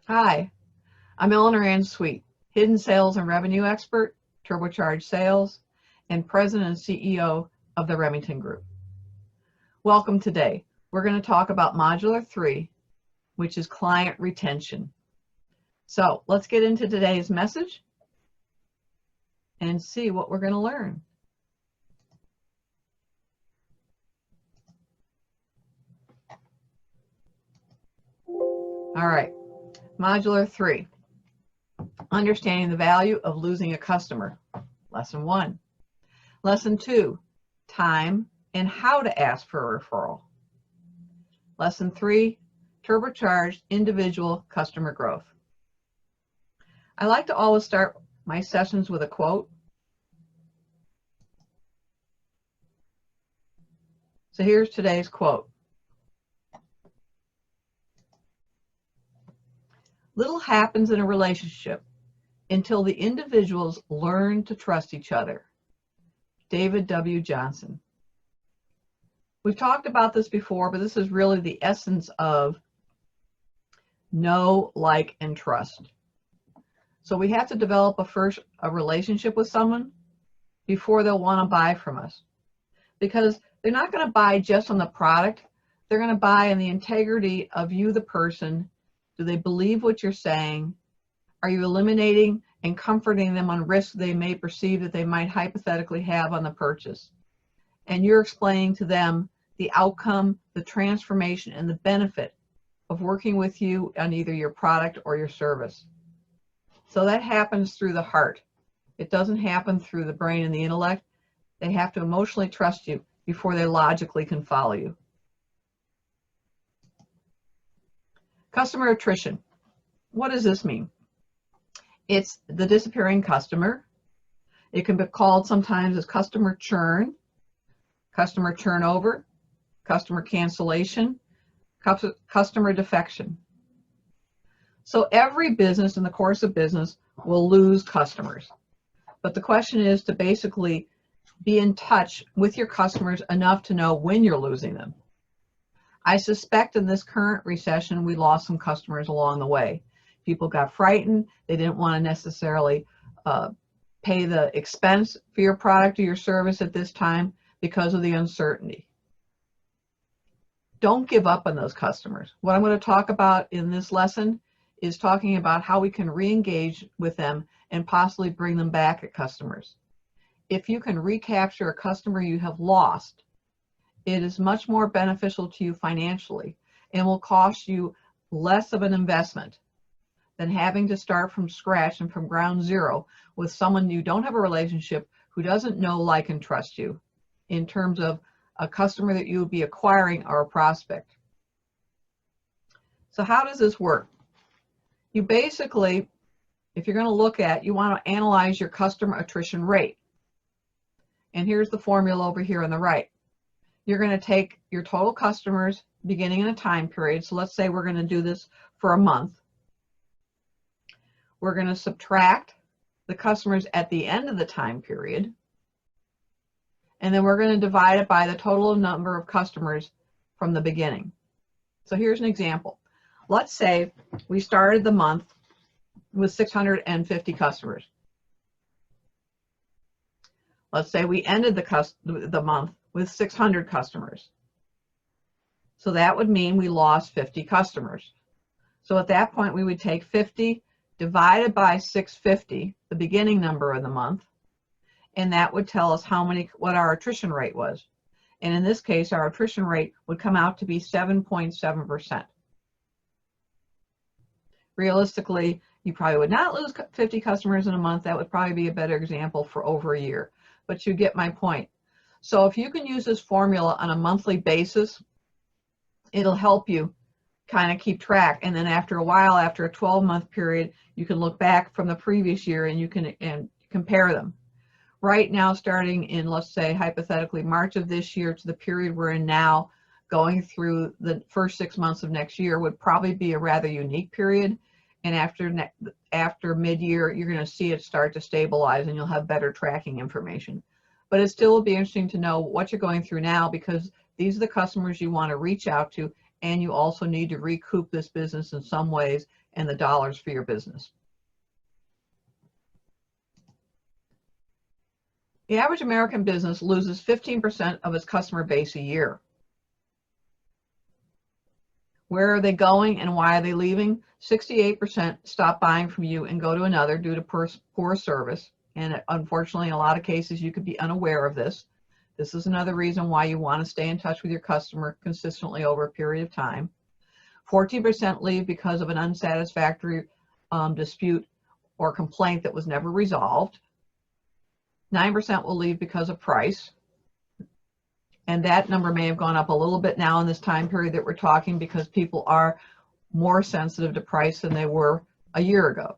Hi, I'm Eleanor Ann Sweet, Hidden Sales and Revenue Expert, Turbocharged Sales, and President and CEO of the Remington Group. Welcome today. We're going to talk about Modular 3, which is client retention. So let's get into today's message and see what we're going to learn. All right, Modular 3, understanding the value of losing a customer. Lesson 1. Lesson 2, time and how to ask for a referral. Lesson 3, turbocharged individual customer growth. I like to always start my sessions with a quote. So here's today's quote. Little happens in a relationship until the individuals learn to trust each other. David W. Johnson. We've talked about this before, but this is really the essence of know, like, and trust. So we have to develop a relationship with someone before they'll want to buy from us. Because they're not going to buy just on the product. They're going to buy in the integrity of you, the person. Do they believe what you're saying? Are you eliminating and comforting them on risks they may perceive that they might hypothetically have on the purchase? And you're explaining to them the outcome, the transformation, and the benefit of working with you on either your product or your service. So that happens through the heart. It doesn't happen through the brain and the intellect. They have to emotionally trust you before they logically can follow you. Customer attrition. What does this mean? It's the disappearing customer. It can be called sometimes as customer churn, customer turnover, customer cancellation, customer defection. So every business in the course of business will lose customers. But the question is to basically be in touch with your customers enough to know when you're losing them. I suspect in this current recession, we lost some customers along the way. People got frightened. They didn't want to necessarily pay the expense for your product or your service at this time because of the uncertainty. Don't give up on those customers. What I'm going to talk about in this lesson is talking about how we can re-engage with them and possibly bring them back as customers. If you can recapture a customer you have lost, it is much more beneficial to you financially and will cost you less of an investment than having to start from scratch and from ground zero with someone you don't have a relationship, who doesn't know, like, and trust you in terms of a customer that you would be acquiring or a prospect. So how does this work? You basically, if you're going to look at, you want to analyze your customer attrition rate. And here's the formula over here on the right. You're going to take your total customers beginning in a time period. So let's say we're going to do this for a month. We're going to subtract the customers at the end of the time period. And then we're going to divide it by the total number of customers from the beginning. So here's an example. Let's say we started the month with 650 customers. Let's say we ended the month with 600 customers. So that would mean we lost 50 customers. So at that point, we would take 50 divided by 650, the beginning number of the month, and that would tell us what our attrition rate was. And in this case, our attrition rate would come out to be 7.7%. Realistically, you probably would not lose 50 customers in a month. That would probably be a better example for over a year. But you get my point. So if you can use this formula on a monthly basis, it'll help you kind of keep track. And then after a while, after a 12-month period, you can look back from the previous year and you can compare them. Right now, starting in, let's say, hypothetically, March of this year to the period we're in now, going through the first 6 months of next year would probably be a rather unique period. And after mid-year, you're going to see it start to stabilize and you'll have better tracking information. But it still will be interesting to know what you're going through now, because these are the customers you want to reach out to, and you also need to recoup this business in some ways and the dollars for your business. The average American business loses 15% of its customer base a year. Where are they going and why are they leaving? 68% stop buying from you and go to another due to poor service. And unfortunately, in a lot of cases, you could be unaware of this. This is another reason why you want to stay in touch with your customer consistently over a period of time. 14% leave because of an unsatisfactory dispute or complaint that was never resolved. 9% will leave because of price. And that number may have gone up a little bit now in this time period that we're talking, because people are more sensitive to price than they were a year ago.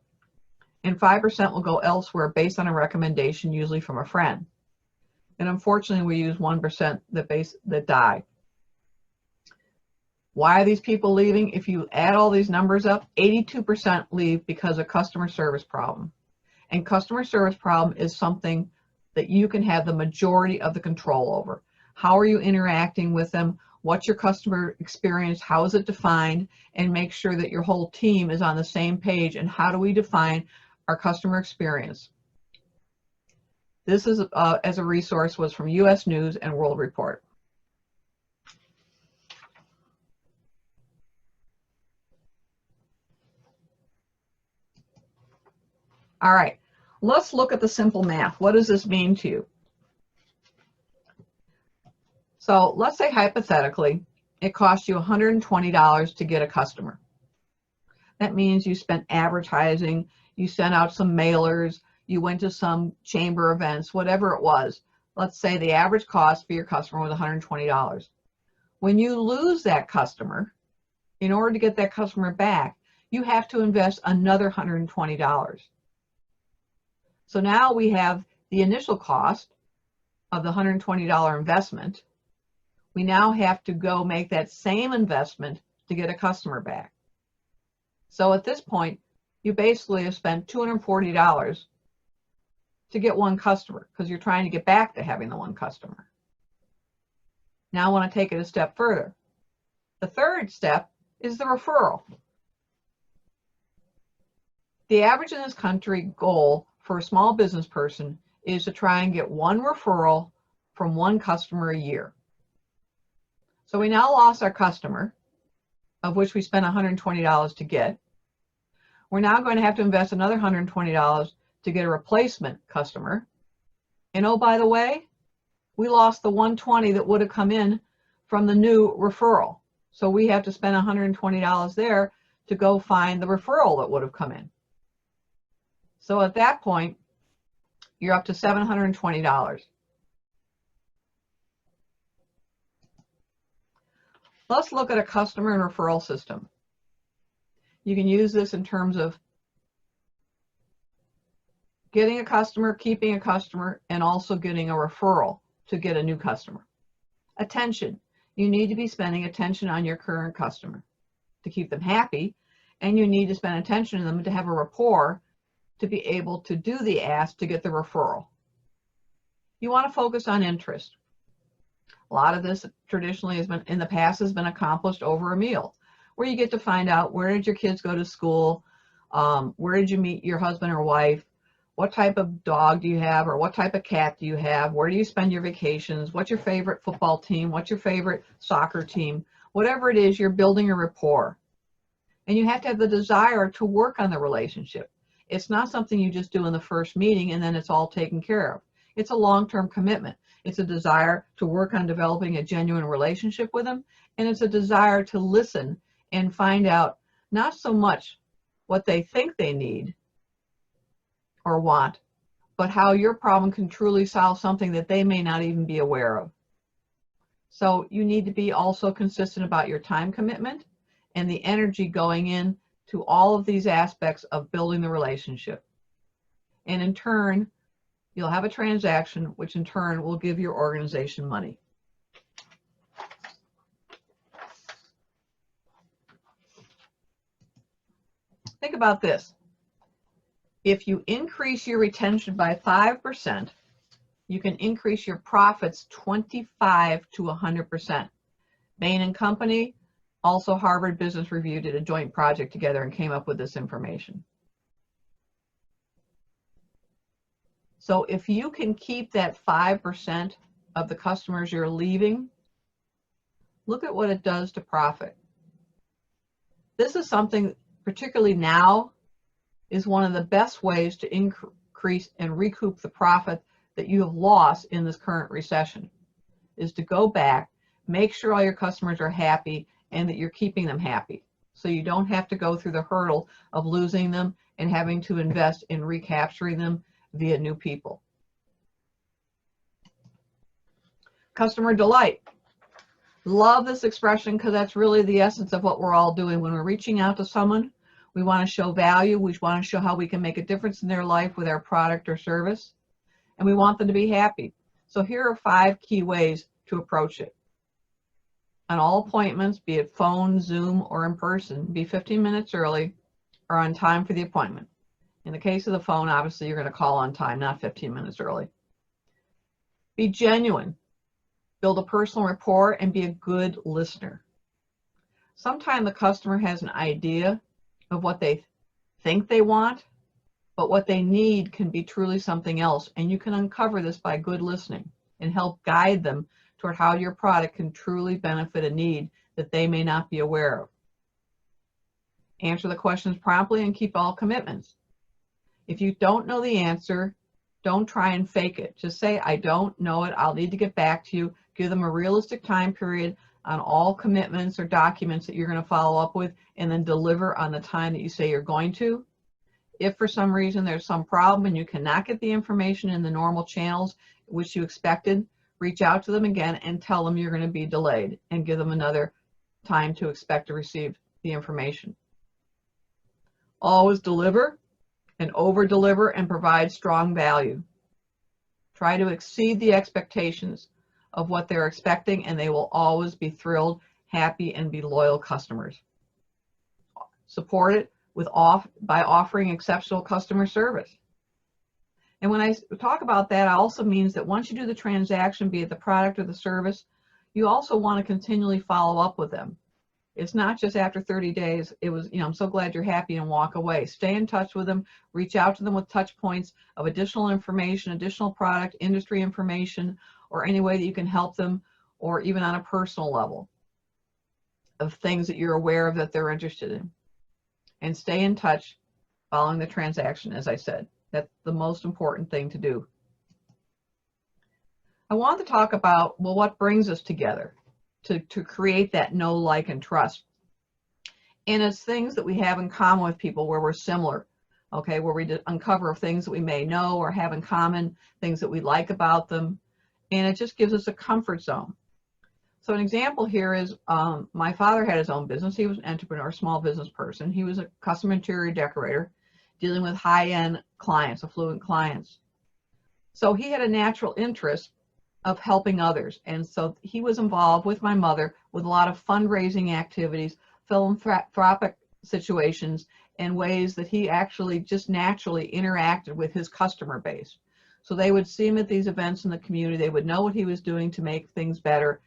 And 5% will go elsewhere based on a recommendation, usually from a friend. And unfortunately, we use 1% that die. Why are these people leaving? If you add all these numbers up, 82% leave because of customer service problem. And customer service problem is something that you can have the majority of the control over. How are you interacting with them? What's your customer experience? How is it defined? And make sure that your whole team is on the same page. And how do we define our customer experience? This is, as a resource, was from U.S. News and World Report. All right, let's look at the simple math. What does this mean to you? So let's say hypothetically, it costs you $120 to get a customer. That means you spent advertising, you sent out some mailers, you went to some chamber events, whatever it was. Let's say the average cost for your customer was $120. When you lose that customer, in order to get that customer back, you have to invest another $120. So now we have the initial cost of the $120 investment. We now have to go make that same investment to get a customer back. So at this point, you basically have spent $240 to get one customer, because you're trying to get back to having the one customer. Now I want to take it a step further. The third step is the referral. The average in this country goal for a small business person is to try and get one referral from one customer a year. So we now lost our customer, of which we spent $120 to get. We're now going to have to invest another $120 to get a replacement customer. And oh, by the way, we lost the $120 that would have come in from the new referral. So we have to spend $120 there to go find the referral that would have come in. So at that point, you're up to $720. Let's look at a customer and referral system. You can use this in terms of getting a customer, keeping a customer, and also getting a referral to get a new customer. Attention. You need to be spending attention on your current customer to keep them happy, and you need to spend attention on them to have a rapport to be able to do the ask to get the referral. You want to focus on interest. A lot of this traditionally has been, in the past, has been accomplished over a meal, where you get to find out, where did your kids go to school? Where did you meet your husband or wife? What type of dog do you have, or what type of cat do you have? Where do you spend your vacations? What's your favorite football team? What's your favorite soccer team? Whatever it is, you're building a rapport. And you have to have the desire to work on the relationship. It's not something you just do in the first meeting and then it's all taken care of. It's a long-term commitment. It's a desire to work on developing a genuine relationship with them, and it's a desire to listen and find out not so much what they think they need or want, but how your problem can truly solve something that they may not even be aware of. So you need to be also consistent about your time commitment and the energy going in to all of these aspects of building the relationship. And in turn, you'll have a transaction, which in turn will give your organization money. Think about this. If you increase your retention by 5%, you can increase your profits 25 to 100%. Bain & Company Also, Harvard Business Review did a joint project together and came up with this information. So if you can keep that 5% of the customers you're leaving, look at what it does to profit. This is something, particularly now, is one of the best ways to increase and recoup the profit that you have lost in this current recession, is to go back, make sure all your customers are happy and that you're keeping them happy. So you don't have to go through the hurdle of losing them and having to invest in recapturing them via new people. Customer delight. Love this expression because that's really the essence of what we're all doing. When we're reaching out to someone, we want to show value. We want to show how we can make a difference in their life with our product or service. And we want them to be happy. So here are 5 key ways to approach it. On all appointments, be it phone, Zoom, or in person, be 15 minutes early or on time for the appointment. In the case of the phone, obviously, you're going to call on time, not 15 minutes early. Be genuine. Build a personal rapport and be a good listener. Sometimes the customer has an idea of what they think they want, but what they need can be truly something else. And you can uncover this by good listening and help guide them toward how your product can truly benefit a need that they may not be aware of. Answer the questions promptly and keep all commitments. If you don't know the answer, don't try and fake it. Just say, I don't know it. I'll need to get back to you. Give them a realistic time period on all commitments or documents that you're going to follow up with, and then deliver on the time that you say you're going to. If for some reason there's some problem and you cannot get the information in the normal channels which you expected, reach out to them again and tell them you're going to be delayed and give them another time to expect to receive the information. Always deliver and over-deliver and provide strong value. Try to exceed the expectations of what they're expecting, and they will always be thrilled, happy, and be loyal customers. Support it by offering exceptional customer service. And when I talk about that, it also means that once you do the transaction, be it the product or the service, you also want to continually follow up with them. It's not just after 30 days, I'm so glad you're happy, and walk away. Stay in touch with them, reach out to them with touch points of additional information, additional product, industry information, or any way that you can help them, or even on a personal level of things that you're aware of that they're interested in. And stay in touch following the transaction, as I said. That's the most important thing to do. I want to talk about, well, what brings us together to create that know, like, and trust. And it's things that we have in common with people where we're similar, okay, where we uncover things that we may know or have in common, things that we like about them, and it just gives us a comfort zone. So an example here is my father had his own business. He was an entrepreneur, small business person. He was a custom interior decorator dealing with high-end clients, affluent clients. So he had a natural interest of helping others. And so he was involved with my mother with a lot of fundraising activities, philanthropic situations, and ways that he actually just naturally interacted with his customer base. So they would see him at these events in the community. They would know what he was doing to make things better,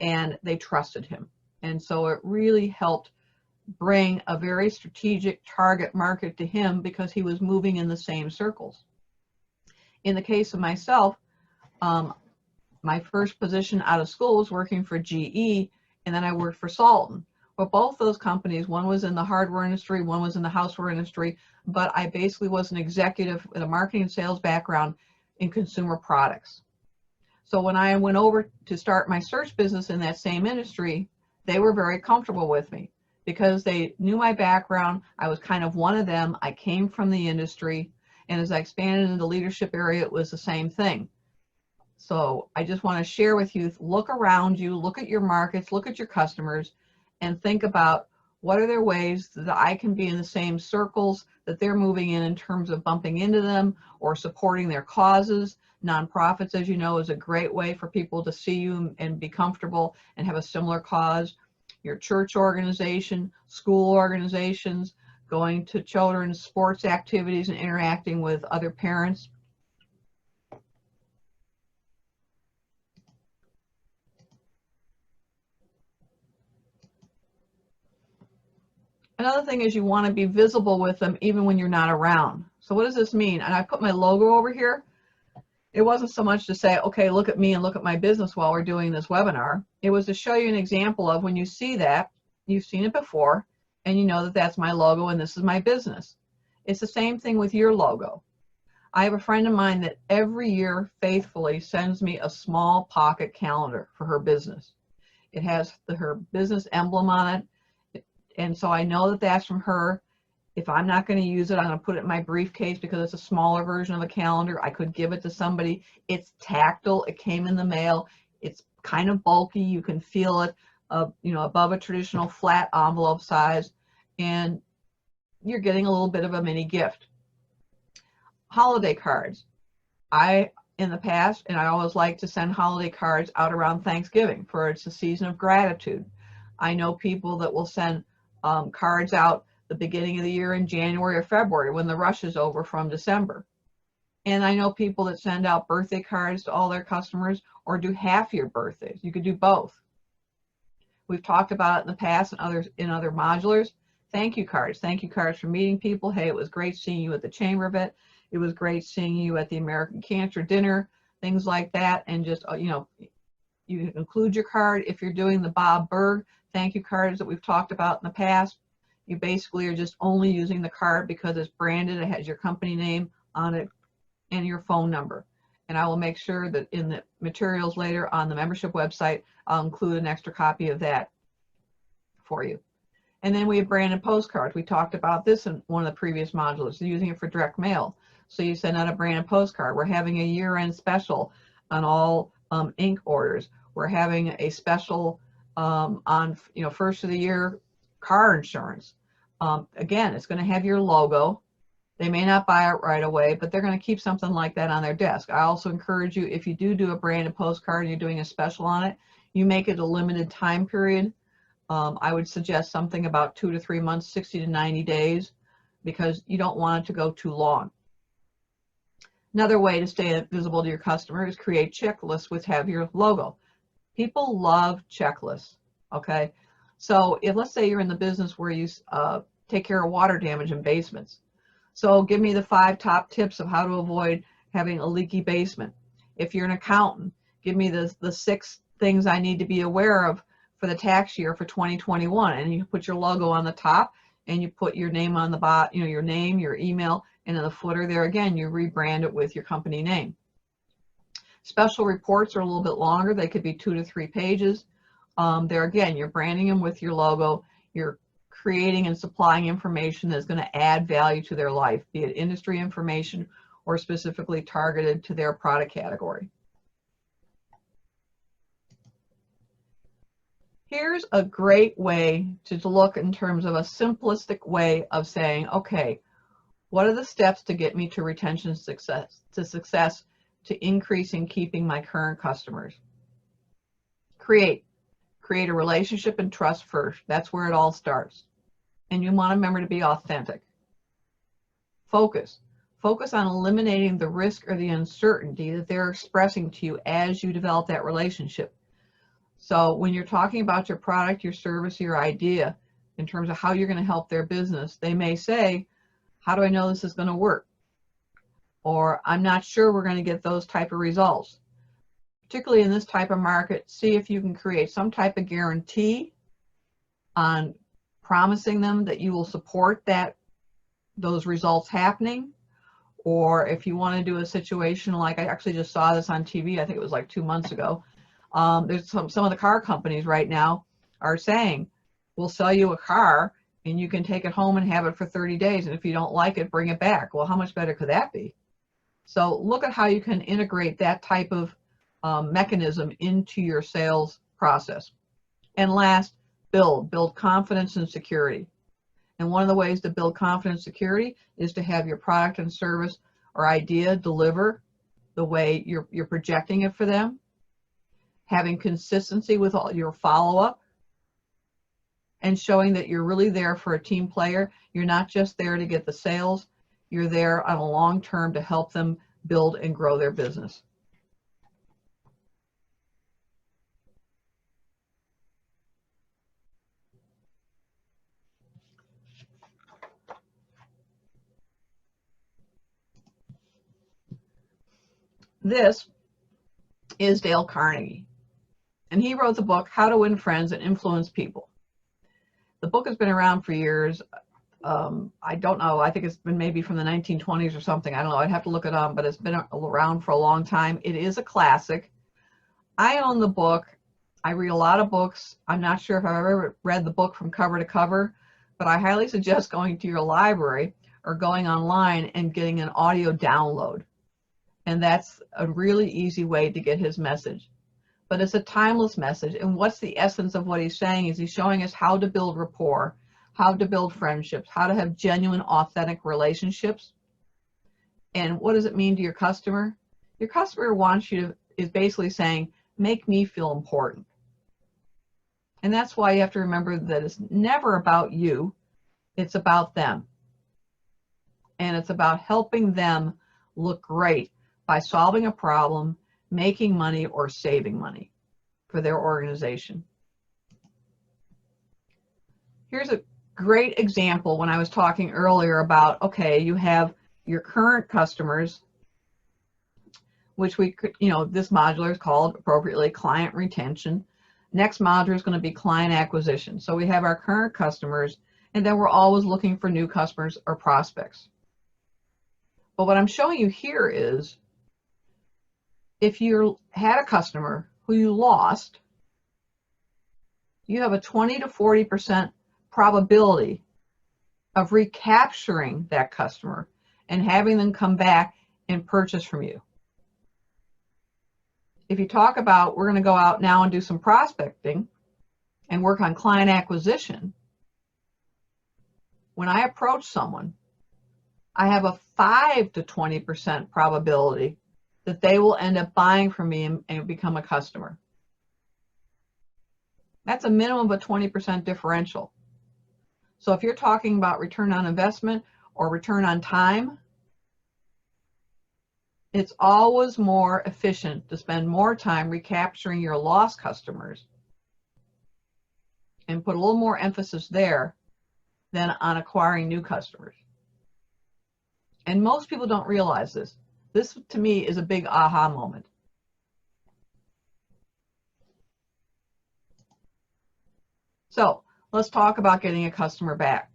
and they trusted him. And so it really helped bring a very strategic target market to him because he was moving in the same circles. In the case of myself, my first position out of school was working for GE, and then I worked for Salton. But both those companies, one was in the hardware industry, one was in the houseware industry, but I basically was an executive with a marketing and sales background in consumer products. So when I went over to start my search business in that same industry, they were very comfortable with me because they knew my background. I was kind of one of them. I came from the industry, and as I expanded into the leadership area, it was the same thing. So I just want to share with you, look around you, look at your markets, look at your customers, and think about what are their ways that I can be in the same circles that they're moving in terms of bumping into them or supporting their causes. Nonprofits, as you know, is a great way for people to see you and be comfortable and have a similar cause. Your church organization, school organizations, going to children's sports activities and interacting with other parents. Another thing is you want to be visible with them even when you're not around. So what does this mean? And I put my logo over here. It wasn't so much to say, okay, look at me and look at my business while we're doing this webinar. It was to show you an example of when you see that, you've seen it before, and you know that that's my logo and this is my business. It's the same thing with your logo. I have a friend of mine that every year faithfully sends me a small pocket calendar for her business. It has her business emblem on it, and so I know that that's from her. If I'm not going to use it, I'm going to put it in my briefcase because it's a smaller version of a calendar. I could give it to somebody. It's tactile. It came in the mail. It's kind of bulky. You can feel it, you know, above a traditional flat envelope size, and you're getting a little bit of a mini gift. Holiday cards. In the past, and I always like to send holiday cards out around Thanksgiving, for it's a season of gratitude. I know people that will send cards out the beginning of the year in January or February when the rush is over from December. And I know people that send out birthday cards to all their customers or do half year birthdays. You could do both. We've talked about it in the past and in other modulars. Thank you cards. Thank you cards for meeting people. Hey, it was great seeing you at the Chamber of It. It was great seeing you at the American Cancer Dinner, things like that. And just, you know, you can include your card. If you're doing the Bob Burg thank you cards that we've talked about in the past, you basically are just only using the card because it's branded. It has your company name on it and your phone number. And I will make sure that in the materials later on the membership website, I'll include an extra copy of that for you. And then we have branded postcards. We talked about this in one of the previous modules, using it for direct mail. So you send out a branded postcard. We're having a year-end special on all ink orders. We're having a special on, you know, first of the year car insurance. Again, it's going to have your logo. They may not buy it right away, but they're going to keep something like that on their desk. I also encourage you, if you do a branded postcard and you're doing a special on it, you make it a limited time period. I would suggest something about 2 to 3 months, 60 to 90 days, because you don't want it to go too long. Another way to stay visible to your customer is create checklists which have your logo. People love checklists, okay? So if, let's say you're in the business where you take care of water damage in basements. So give me the 5 top tips of how to avoid having a leaky basement. If you're an accountant, give me the 6 things I need to be aware of for the tax year for 2021. And you put your logo on the top and you put your name on the bottom, you know, your name, your email, and in the footer there again, you rebrand it with your company name. Special reports are a little bit longer. They could be 2 to 3 pages. There again, you're branding them with your logo. You're creating and supplying information that's going to add value to their life, be it industry information or specifically targeted to their product category. Here's a great way to look in terms of a simplistic way of saying, okay, what are the steps to get me to retention success, to increasing keeping my current customers? Create a relationship and trust first. That's where it all starts. And you want to remember to be authentic. Focus on eliminating the risk or the uncertainty that they're expressing to you as you develop that relationship. So when you're talking about your product, your service, your idea, in terms of how you're going to help their business, they may say, how do I know this is going to work? Or I'm not sure we're going to get those type of results. Particularly in this type of market, see if you can create some type of guarantee on promising them that you will support those results happening. Or if you want to do a situation like, I actually just saw this on TV, I think it was like 2 months ago. There's some of the car companies right now are saying, we'll sell you a car and you can take it home and have it for 30 days. And if you don't like it, bring it back. Well, how much better could that be? So look at how you can integrate that type of mechanism into your sales process. And last, build confidence and security. And one of the ways to build confidence and security is to have your product and service or idea deliver the way you're projecting it for them. Having consistency with all your follow-up and showing that you're really there for a team player. You're not just there to get the sales. You're there on a long term to help them build and grow their business. This is Dale Carnegie, and he wrote the book, How to Win Friends and Influence People. The book has been around for years. I don't know, I think it's been maybe from the 1920s or something. I don't know, I'd have to look it up, but it's been around for a long time. It is a classic. I own the book. I read a lot of books. I'm not sure if I've ever read the book from cover to cover, but I highly suggest going to your library or going online and getting an audio download. And that's a really easy way to get his message. But it's a timeless message. And what's the essence of what he's saying is he's showing us how to build rapport, how to build friendships, how to have genuine, authentic relationships. And what does it mean to your customer? Your customer wants you to, is basically saying, make me feel important. And that's why you have to remember that it's never about you, it's about them. And it's about helping them look great by solving a problem, making money, or saving money for their organization. Here's a great example when I was talking earlier about, okay, you have your current customers, which we could, this module is called appropriately client retention. Next module is going to be client acquisition. So we have our current customers, and then we're always looking for new customers or prospects. But what I'm showing you here is, if you had a customer who you lost, you have a 20 to 40% probability of recapturing that customer and having them come back and purchase from you. If you talk about, we're going to go out now and do some prospecting and work on client acquisition, when I approach someone, I have a 5 to 20% probability that they will end up buying from me and become a customer. That's a minimum of a 20% differential. So if you're talking about return on investment or return on time, it's always more efficient to spend more time recapturing your lost customers and put a little more emphasis there than on acquiring new customers. And most people don't realize this. This, to me, is a big aha moment. So let's talk about getting a customer back.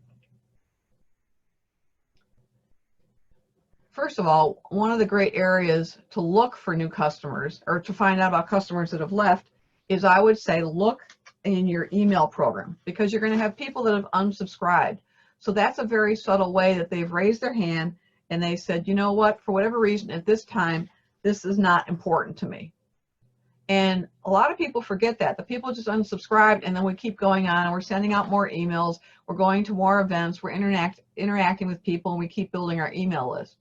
First of all, one of the great areas to look for new customers or to find out about customers that have left is, I would say, look in your email program, because you're going to have people that have unsubscribed. So that's a very subtle way that they've raised their hand and they said, you know what, for whatever reason at this time, this is not important to me. And a lot of people forget that. The people just unsubscribed, and then we keep going on and we're sending out more emails, we're going to more events, we're interacting with people, and we keep building our email list.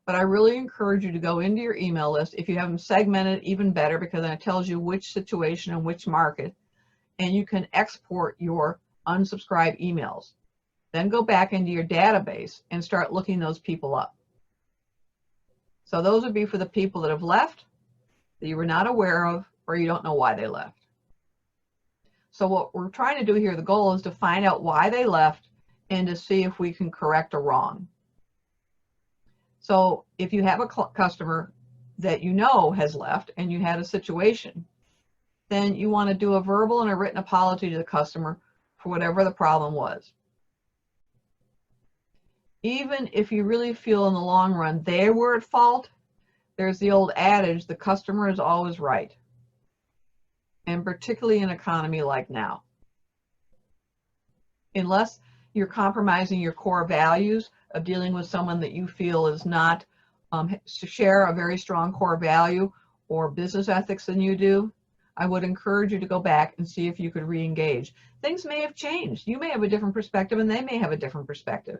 But I really encourage you to go into your email list. If you have them segmented, even better, because then it tells you which situation and which market, and you can export your unsubscribed emails. Then go back into your database and start looking those people up. So those would be for the people that have left, that you were not aware of, or you don't know why they left. So what we're trying to do here, the goal is to find out why they left and to see if we can correct a wrong. So if you have a customer that you know has left and you had a situation, then you want to do a verbal and a written apology to the customer for whatever the problem was. Even if you really feel in the long run they were at fault, there's the old adage, the customer is always right. And particularly in an economy like now. Unless you're compromising your core values of dealing with someone that you feel is not share a very strong core value or business ethics than you do, I would encourage you to go back and see if you could re-engage. Things may have changed. You may have a different perspective and they may have a different perspective.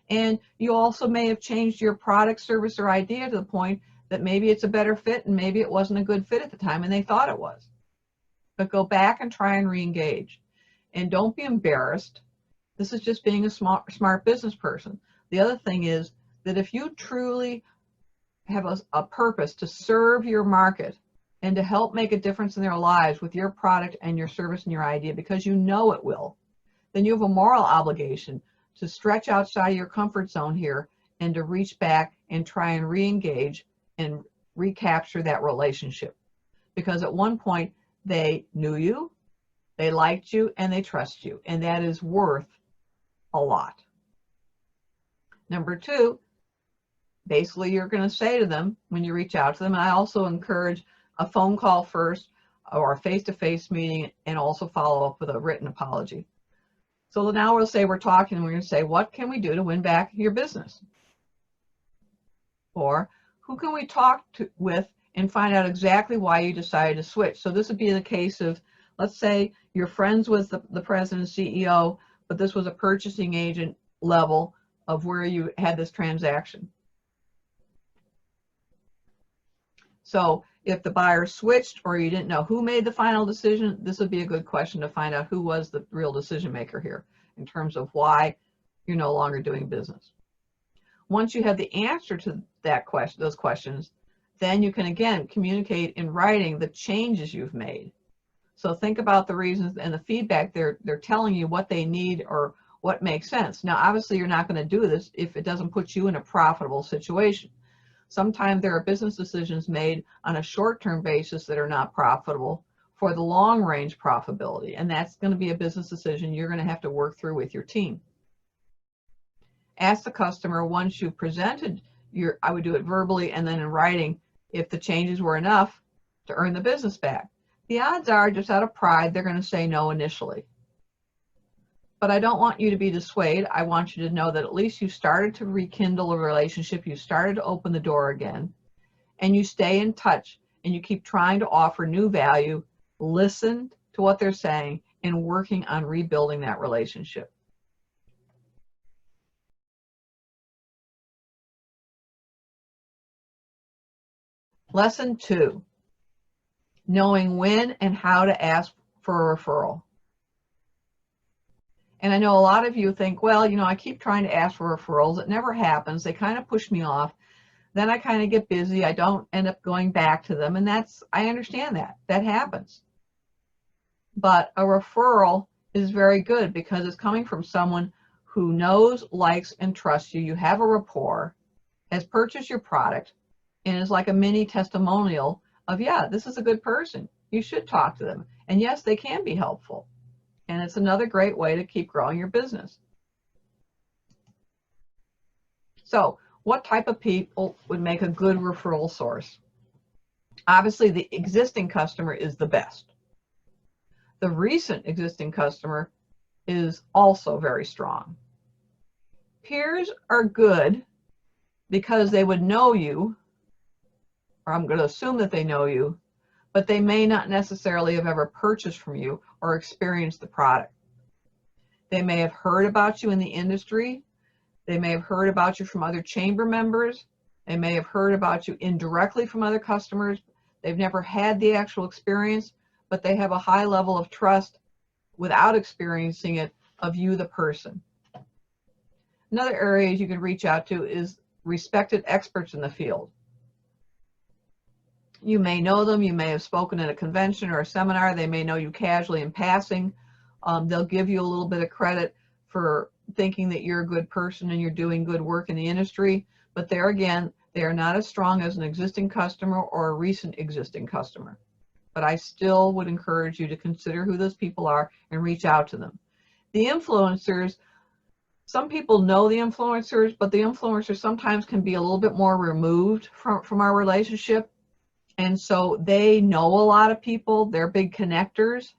And you also may have changed your product, service, or idea to the point that maybe it's a better fit and maybe it wasn't a good fit at the time and they thought it was. But go back and try and re-engage. And don't be embarrassed. This is just being a smart business person. The other thing is that if you truly have a purpose to serve your market and to help make a difference in their lives with your product and your service and your idea, because you know it will, then you have a moral obligation to stretch outside of your comfort zone here and to reach back and try and re-engage and recapture that relationship, because at one point they knew you, they liked you, and they trust you, and that is worth a lot. Number two, basically you're going to say to them when you reach out to them, and I also encourage a phone call first or a face-to-face meeting, and also follow up with a written apology. So now we'll say we're talking, and we're going to say, what can we do to win back your business? Or who can we talk with and find out exactly why you decided to switch? So this would be the case of, let's say you're friends with the president and CEO, but this was a purchasing agent level of where you had this transaction. So if the buyer switched or you didn't know who made the final decision, this would be a good question to find out who was the real decision maker here in terms of why you're no longer doing business. Once you have the answer to that question, those questions, then you can again communicate in writing the changes you've made. So think about the reasons and the feedback they're telling you what they need or what makes sense. Now, obviously, you're not going to do this if it doesn't put you in a profitable situation. Sometimes there are business decisions made on a short-term basis that are not profitable for the long-range profitability, and that's going to be a business decision you're going to have to work through with your team. Ask the customer once you've presented I would do it verbally and then in writing, if the changes were enough to earn the business back. The odds are, just out of pride, they're going to say no initially. But I don't want you to be dissuaded. I want you to know that at least you started to rekindle a relationship, you started to open the door again, and you stay in touch and you keep trying to offer new value, listen to what they're saying, and working on rebuilding that relationship. Lesson 2, knowing when and how to ask for a referral. And I know a lot of you think, well, you know, I keep trying to ask for referrals. It never happens. They kind of push me off. Then I kind of get busy. I don't end up going back to them. And I understand that. That happens. But a referral is very good because it's coming from someone who knows, likes, and trusts you. You have a rapport, has purchased your product, and is like a mini testimonial of, yeah, this is a good person. You should talk to them. And yes, they can be helpful. And it's another great way to keep growing your business. So what type of people would make a good referral source? Obviously, the existing customer is the best. The recent existing customer is also very strong. Peers are good because they would know you, or I'm going to assume that they know you, but they may not necessarily have ever purchased from you or experienced the product. They may have heard about you in the industry. They may have heard about you from other chamber members. They may have heard about you indirectly from other customers. They've never had the actual experience, but they have a high level of trust without experiencing it of you, the person. Another area you can reach out to is respected experts in the field. You may know them, you may have spoken at a convention or a seminar, they may know you casually in passing. They'll give you a little bit of credit for thinking that you're a good person and you're doing good work in the industry, but there again, they are not as strong as an existing customer or a recent existing customer. But I still would encourage you to consider who those people are and reach out to them. The influencers, some people know the influencers, but the influencers sometimes can be a little bit more removed from our relationship. And so they know a lot of people, they're big connectors,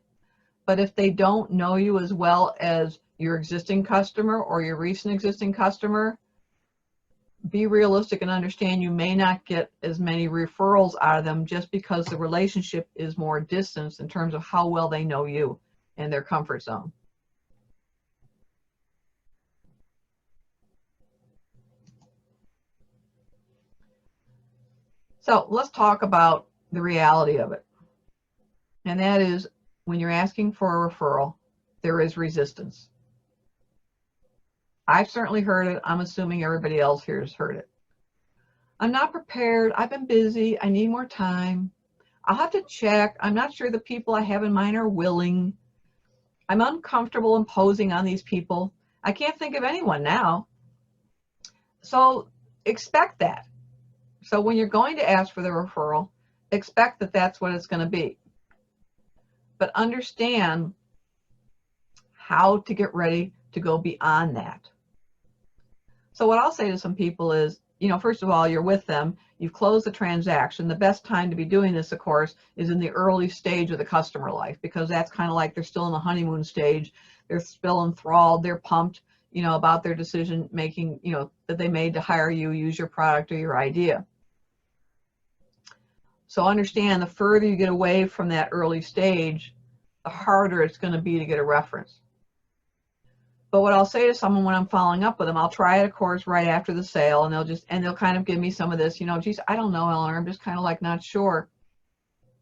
but if they don't know you as well as your existing customer or your recent existing customer, be realistic and understand you may not get as many referrals out of them just because the relationship is more distance in terms of how well they know you and their comfort zone. So let's talk about the reality of it. And that is, when you're asking for a referral, there is resistance. I've certainly heard it. I'm assuming everybody else here has heard it. I'm not prepared. I've been busy. I need more time. I'll have to check. I'm not sure the people I have in mind are willing. I'm uncomfortable imposing on these people. I can't think of anyone now. So expect that. So when you're going to ask for the referral, expect that that's what it's going to be. But understand how to get ready to go beyond that. So what I'll say to some people is, first of all, you're with them, you've closed the transaction. The best time to be doing this, of course, is in the early stage of the customer life, because that's kind of like they're still in the honeymoon stage. They're still enthralled, they're pumped, about their decision making, that they made to hire you, use your product or your idea. So understand, the further you get away from that early stage, the harder it's going to be to get a reference. But what I'll say to someone when I'm following up with them, I'll try it, of course, right after the sale, and they'll kind of give me some of this, geez, I don't know, Eleanor, I'm just kind of like not sure.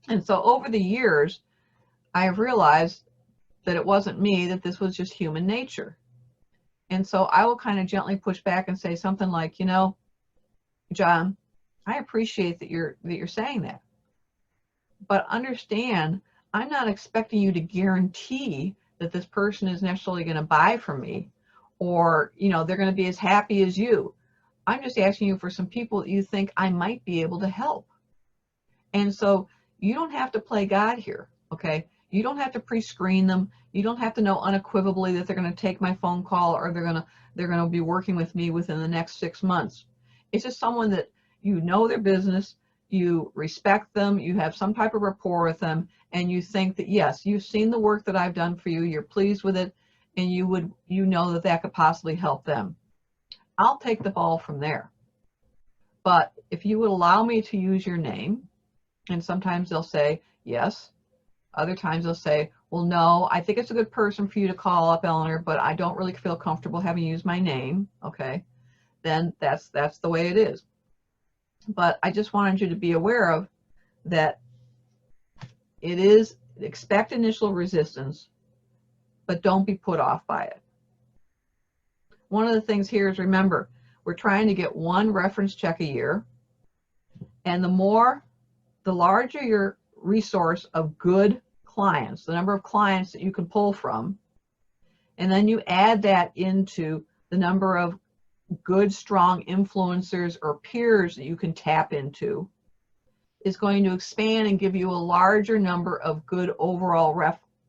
And so over the years, I have realized that it wasn't me, that this was just human nature. And so I will kind of gently push back and say something like, John, I appreciate that you're saying that, but understand, I'm not expecting you to guarantee that this person is necessarily going to buy from me, or they're going to be as happy as you. I'm just asking you for some people that you think I might be able to help. And so you don't have to play God here, okay? You don't have to pre-screen them. You don't have to know unequivocally that they're going to take my phone call, or they're going to be working with me within the next 6 months. It's just someone that their business, you respect them, you have some type of rapport with them, and you think that, yes, you've seen the work that I've done for you, you're pleased with it, and you know that could possibly help them. I'll take the ball from there. But if you would allow me to use your name, and sometimes they'll say yes, other times they'll say, well, no, I think it's a good person for you to call up, Eleanor, but I don't really feel comfortable having you use my name. Okay, then that's the way it is. But I just wanted you to be aware of that. It is, expect initial resistance, but don't be put off by it. One of the things here is, remember, we're trying to get one reference check a year, and the larger your resource of good clients, the number of clients that you can pull from, and then you add that into the number of good, strong influencers or peers that you can tap into, is going to expand and give you a larger number of good overall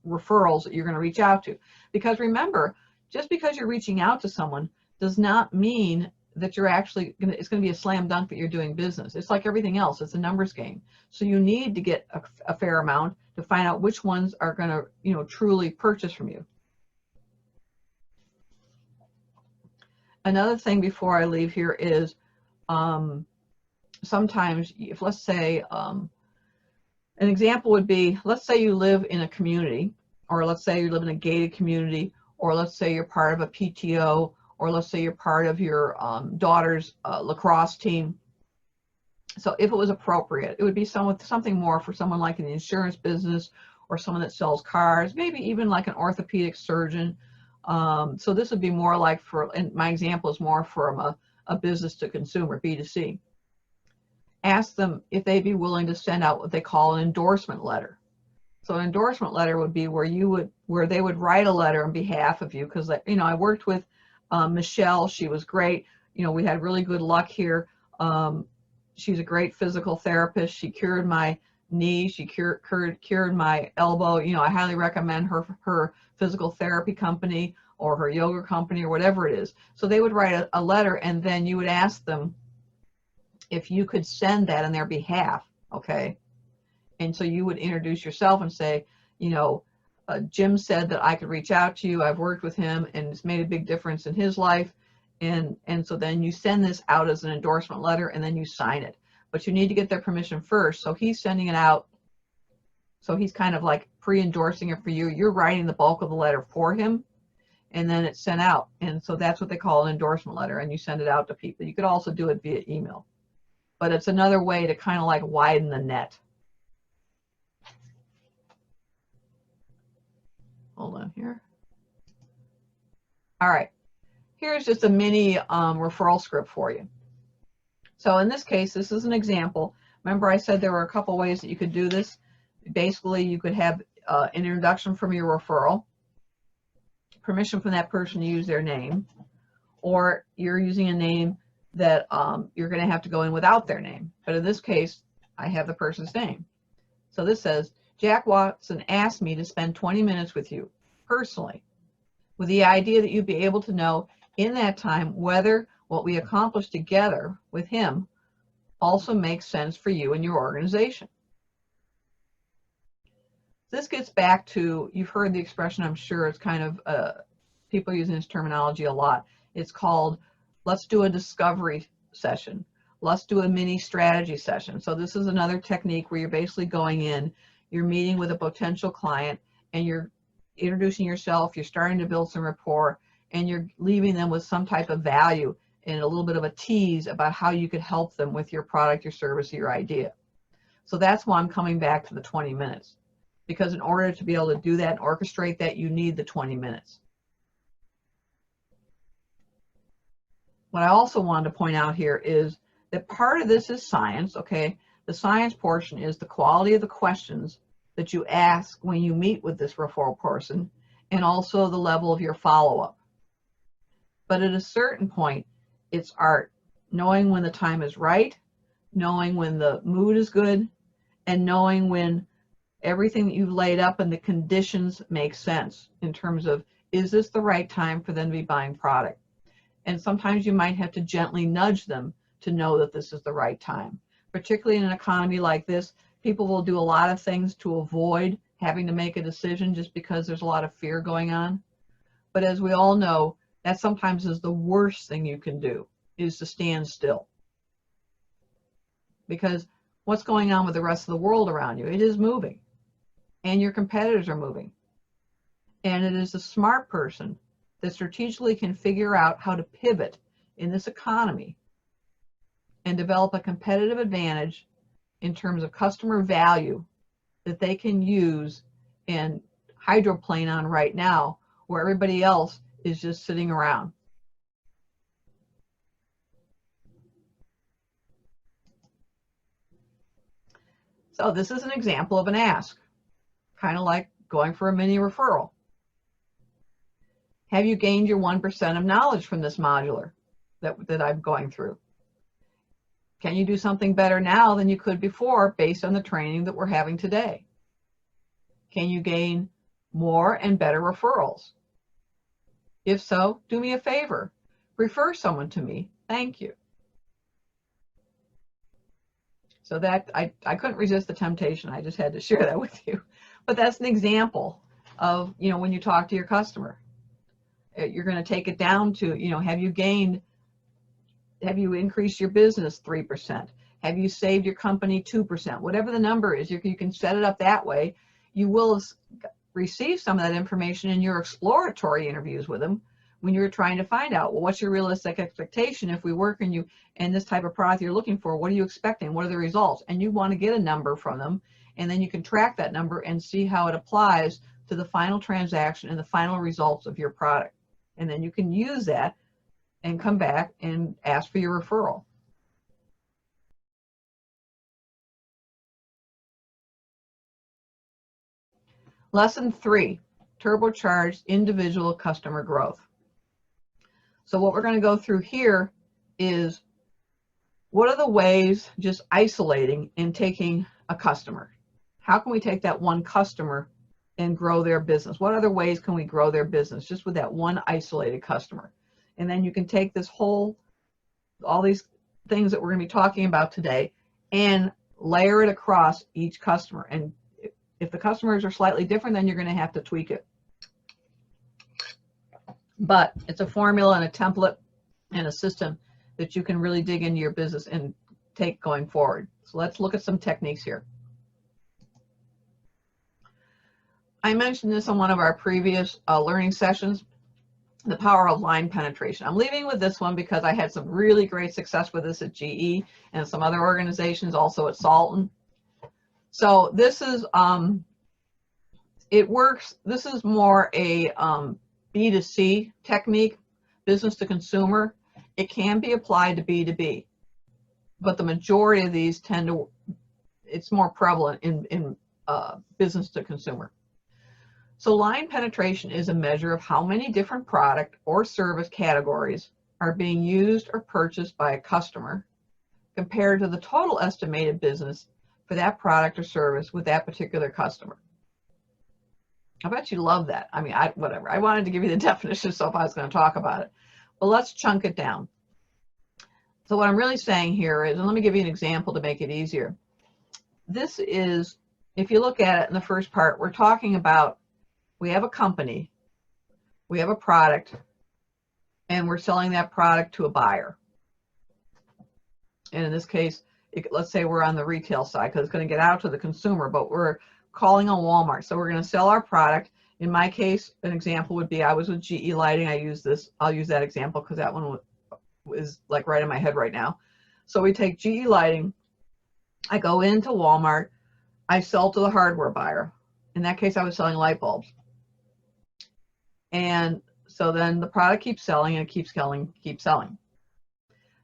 referrals that you're going to reach out to. Because remember, just because you're reaching out to someone does not mean that you're actually it's going to be a slam dunk that you're doing business. It's like everything else, it's a numbers game. So you need to get a fair amount to find out which ones are going to truly purchase from you. Another thing before I leave here is, sometimes, if, let's say, an example would be, let's say you live in a community, or let's say you live in a gated community, or let's say you're part of a PTO, or let's say you're part of your daughter's lacrosse team. So if it was appropriate, it would be something more for someone like in the insurance business, or someone that sells cars, maybe even like an orthopedic surgeon. So this would be more like, and my example is more from a business to consumer, B2C. Ask them if they'd be willing to send out what they call an endorsement letter. So an endorsement letter would be where they would write a letter on behalf of you, because I worked with Michelle. She was great. We had really good luck here. She's a great physical therapist. She cured my knee. She cured my elbow. I highly recommend her physical therapy company, or her yoga company, or whatever it is. So they would write a letter, and then you would ask them if you could send that on their behalf, okay? And so you would introduce yourself and say, Jim said that I could reach out to you. I've worked with him, and it's made a big difference in his life. And so then you send this out as an endorsement letter, and then you sign it. But you need to get their permission first. So he's sending it out. So he's kind of like pre-endorsing it for you. You're writing the bulk of the letter for him, and then it's sent out. And so that's what they call an endorsement letter, and you send it out to people. You could also do it via email. But it's another way to kind of like widen the net. Hold on here. All right. Here's just a mini referral script for you. So in this case, this is an example. Remember I said there were a couple ways that you could do this. Basically, you could have an introduction from your referral, permission from that person to use their name, or you're using a name that you're going to have to go in without their name. But in this case, I have the person's name. So this says, Jack Watson asked me to spend 20 minutes with you personally, with the idea that you'd be able to know in that time whether what we accomplished together with him also makes sense for you and your organization. This gets back to, you've heard the expression, I'm sure it's kind of, people using this terminology a lot. It's called, let's do a discovery session. Let's do a mini strategy session. So this is another technique where you're basically going in, you're meeting with a potential client, and you're introducing yourself, you're starting to build some rapport, and you're leaving them with some type of value and a little bit of a tease about how you could help them with your product, your service, your idea. So that's why I'm coming back to the 20 minutes. Because in order to be able to do that and orchestrate that, you need the 20 minutes. What I also wanted to point out here is that part of this is science, okay? The science portion is the quality of the questions that you ask when you meet with this referral person, and also the level of your follow-up. But at a certain point, it's art, knowing when the time is right, knowing when the mood is good, and knowing when everything that you've laid up and the conditions make sense in terms of, is this the right time for them to be buying product? And sometimes you might have to gently nudge them to know that this is the right time. Particularly in an economy like this, people will do a lot of things to avoid having to make a decision just because there's a lot of fear going on. But as we all know, that sometimes is the worst thing you can do, is to stand still. Because what's going on with the rest of the world around you? It is moving, and your competitors are moving. And it is a smart person that strategically can figure out how to pivot in this economy and develop a competitive advantage in terms of customer value that they can use and hydroplane on right now, where everybody else is just sitting around. So this is an example of an ask, kind of like going for a mini referral. Have you gained your 1% of knowledge from this modular that I'm going through? Can you do something better now than you could before based on the training that we're having today? Can you gain more and better referrals? If so, do me a favor. Refer someone to me. Thank you. So that I couldn't resist the temptation. I just had to share that with you. But that's an example of, you know, when you talk to your customer, you're going to take it down to, you know, have you increased your business 3%? Have you saved your company 2%? Whatever the number is, you can set it up that way. You will receive some of that information in your exploratory interviews with them when you're trying to find out, well, what's your realistic expectation if we work in you and this type of product you're looking for? What are you expecting? What are the results? And you want to get a number from them, and then you can track that number and see how it applies to the final transaction and the final results of your product. And then you can use that and come back and ask for your referral. Lesson 3, turbocharged individual customer growth. So what we're going to go through here is, what are the ways, just isolating and taking a customer? How can we take that one customer and grow their business? What other ways can we grow their business just with that one isolated customer? And then you can take this whole, all these things that we're going to be talking about today, and layer it across each customer. And if the customers are slightly different, then you're going to have to tweak it. But it's a formula and a template and a system that you can really dig into your business and take going forward. So let's look at some techniques here. I mentioned this on one of our previous learning sessions, the power of line penetration. I'm leaving with this one because I had some really great success with this at GE and some other organizations, also at Salton. So this is, it works, this is more a B2C technique, business to consumer. It can be applied to B2B, but the majority of these tend to, it's more prevalent in business to consumer. So line penetration is a measure of how many different product or service categories are being used or purchased by a customer compared to the total estimated business for that product or service with that particular customer. I bet you love that. I mean, whatever. I wanted to give you the definition so if I was going to talk about it. But let's chunk it down. So what I'm really saying here is, and let me give you an example to make it easier. This is, if you look at it in the first part, we're talking about, we have a company, we have a product, and we're selling that product to a buyer. And in this case, let's say we're on the retail side because it's going to get out to the consumer, but we're calling on Walmart. So we're going to sell our product. In my case, an example would be, I was with GE Lighting. I'll use that example because that one is like right in my head right now. So we take GE Lighting, I go into Walmart, I sell to the hardware buyer. In that case, I was selling light bulbs. And so then the product keeps selling and it keeps selling.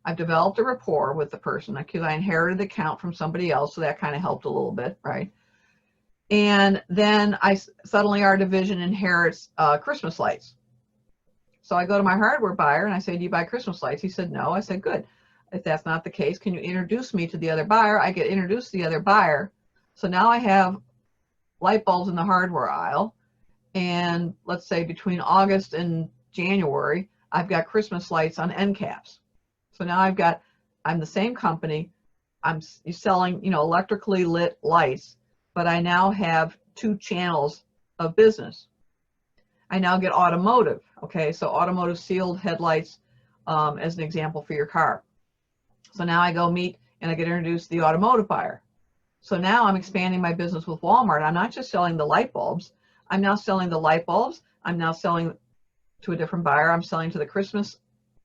I've developed a rapport with the person because I inherited the account from somebody else, so that kind of helped a little bit, right? And then suddenly our division inherits Christmas lights. So I go to my hardware buyer and I say, do you buy Christmas lights? He said, no. I said, good. If that's not the case, can you introduce me to the other buyer? I get introduced to the other buyer. So now I have light bulbs in the hardware aisle. And let's say between August and January, I've got Christmas lights on end caps. So now I'm the same company. I'm selling, electrically lit lights, but I now have 2 channels of business. I now get automotive. Okay, so automotive sealed headlights as an example for your car. So now I go meet and I get introduced to the automotive buyer. So now I'm expanding my business with Walmart. I'm not just selling the light bulbs. I'm now selling the light bulbs. I'm now selling to a different buyer. I'm selling to the Christmas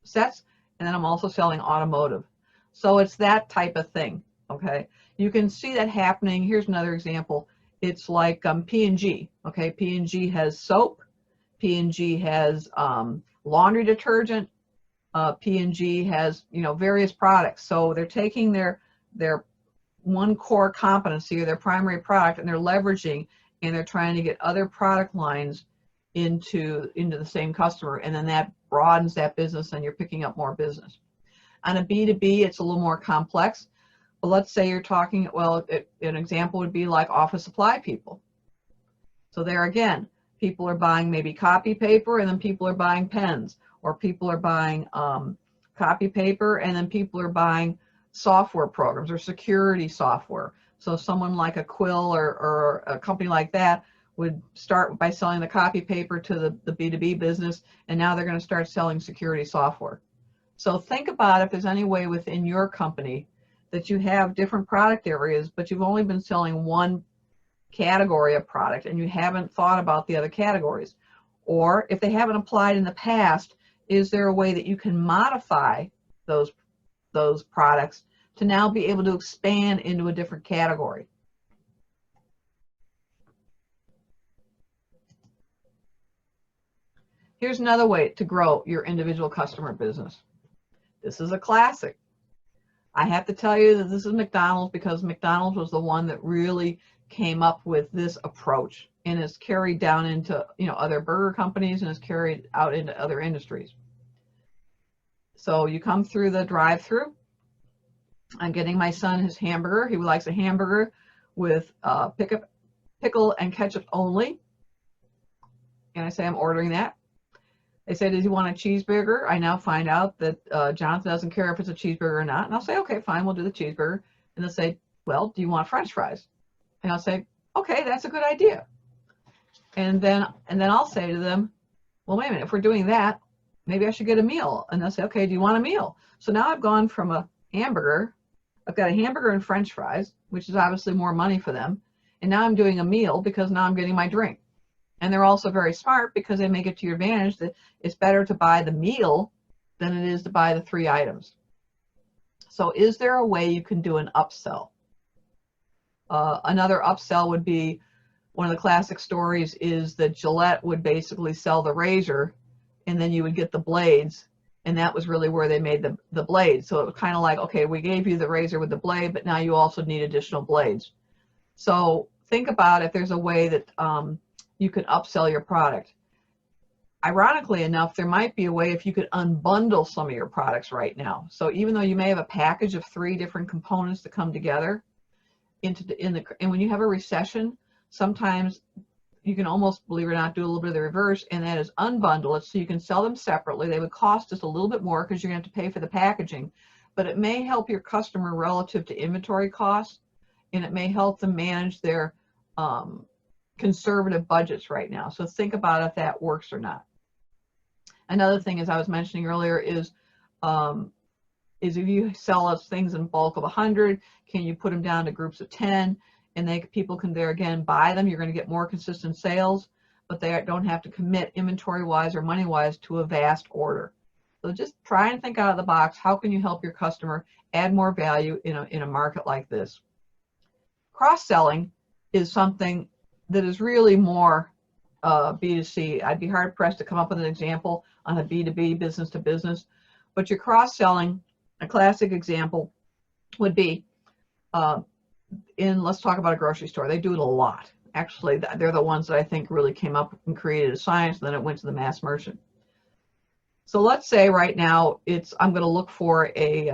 sets, and then I'm also selling automotive. So it's that type of thing, okay? You can see that happening. Here's another example. It's like P&G, okay? P&G has soap. P&G has laundry detergent. P&G has, various products. So they're taking their one core competency or their primary product and they're leveraging and they're trying to get other product lines into the same customer, and then that broadens that business and you're picking up more business. On a B2B, it's a little more complex, but let's say you're talking, an example would be like office supply people. So there again, people are buying maybe copy paper and then people are buying pens, or people are buying copy paper and then people are buying software programs or security software. So someone like a Quill or a company like that would start by selling the copy paper to the B2B business, and now they're going to start selling security software. So think about if there's any way within your company that you have different product areas, but you've only been selling one category of product and you haven't thought about the other categories. Or if they haven't applied in the past, is there a way that you can modify those products to now be able to expand into a different category? Here's another way to grow your individual customer business. This is a classic. I have to tell you that this is McDonald's because McDonald's was the one that really came up with this approach and is carried down into other burger companies and is carried out into other industries. So you come through the drive-through. I'm getting my son his hamburger. He likes a hamburger with pickle and ketchup only. And I say I'm ordering that. They say, does he want a cheeseburger? I now find out that Jonathan doesn't care if it's a cheeseburger or not. And I'll say, okay, fine, we'll do the cheeseburger. And they'll say, well, do you want French fries? And I'll say, okay, that's a good idea. And then I'll say to them, well, wait a minute, if we're doing that, maybe I should get a meal. And they'll say, okay, do you want a meal? So now I've gone from a hamburger, I've got a hamburger and French fries, which is obviously more money for them. And now I'm doing a meal because now I'm getting my drink. And they're also very smart because they make it to your advantage that it's better to buy the meal than it is to buy the 3 items. So is there a way you can do an upsell? Another upsell would be, one of the classic stories is that Gillette would basically sell the razor and then you would get the blades, and that was really where they made the blades. So it was kind of like, okay, we gave you the razor with the blade, but now you also need additional blades. So think about if there's a way that you can upsell your product. ironically enough, there might be a way if you could unbundle some of your products right now. So even though you may have a package of 3 different components that come together and when you have a recession, sometimes you can almost, believe it or not, do a little bit of the reverse, and that is unbundle it so you can sell them separately. They would cost just a little bit more because you're going to have to pay for the packaging, but it may help your customer relative to inventory costs, and it may help them manage their conservative budgets right now. So think about if that works or not. Another thing, as I was mentioning earlier, is if you sell us things in bulk of 100, can you put them down to groups of 10? And people can there again buy them. You're going to get more consistent sales, but they don't have to commit inventory-wise or money-wise to a vast order. So just try and think out of the box. How can you help your customer add more value in a market like this? Cross-selling is something that is really more B2C. I'd be hard-pressed to come up with an example on a B2B, business to business, but your cross-selling, a classic example would be let's talk about a grocery store. They do it a lot. Actually, they're the ones that I think really came up and created a science, and then it went to the mass merchant. So let's say right now I'm going to look for a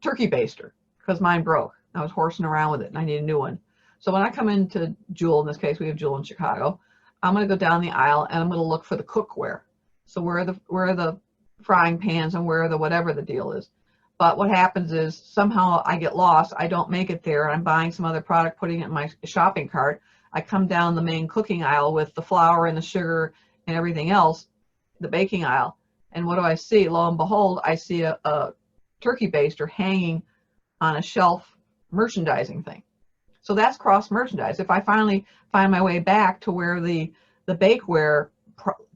turkey baster because mine broke. I was horsing around with it and I need a new one. So when I come into Jewel, in this case we have Jewel in Chicago, I'm going to go down the aisle and I'm going to look for the cookware. So where are the frying pans and where are the whatever the deal is. But what happens is somehow I get lost. I don't make it there. I'm buying some other product, putting it in my shopping cart. I come down the main cooking aisle with the flour and the sugar and everything else, the baking aisle. And what do I see? Lo and behold, I see a turkey baster hanging on a shelf merchandising thing. So that's cross merchandise. If I finally find my way back to where the bakeware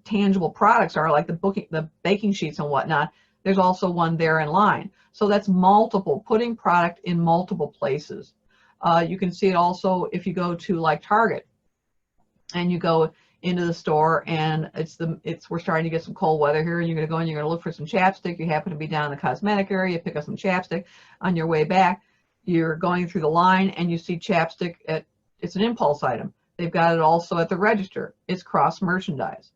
tangible products are, like the baking sheets and whatnot, there's also one there in line. So that's multiple, putting product in multiple places. You can see it also if you go to like Target and you go into the store and we're starting to get some cold weather here, and you're going to go and you're going to look for some chapstick. You happen to be down in the cosmetic area, you pick up some chapstick. On your way back, you're going through the line and you see chapstick it's an impulse item. They've got it also at the register. It's cross merchandise.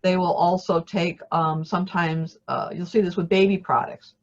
They will also take sometimes you'll see this with baby products.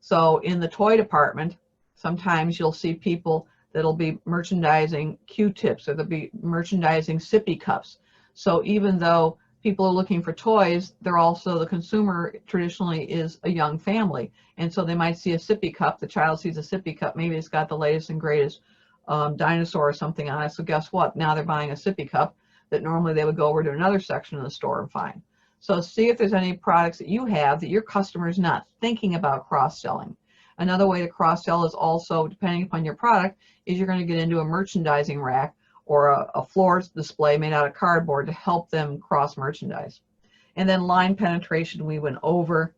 So in the toy department, sometimes you'll see people that'll be merchandising Q-tips, or they'll be merchandising sippy cups. So even though people are looking for toys, they're also, the consumer traditionally is a young family. And so they might see a sippy cup, the child sees a sippy cup, maybe it's got the latest and greatest dinosaur or something on it. So guess what? Now they're buying a sippy cup that normally they would go over to another section of the store and find. So see if there's any products that you have that your customer is not thinking about cross-selling. Another way to cross-sell is also, depending upon your product, is you're going to get into a merchandising rack or a floor display made out of cardboard to help them cross-merchandise. And then line penetration we went over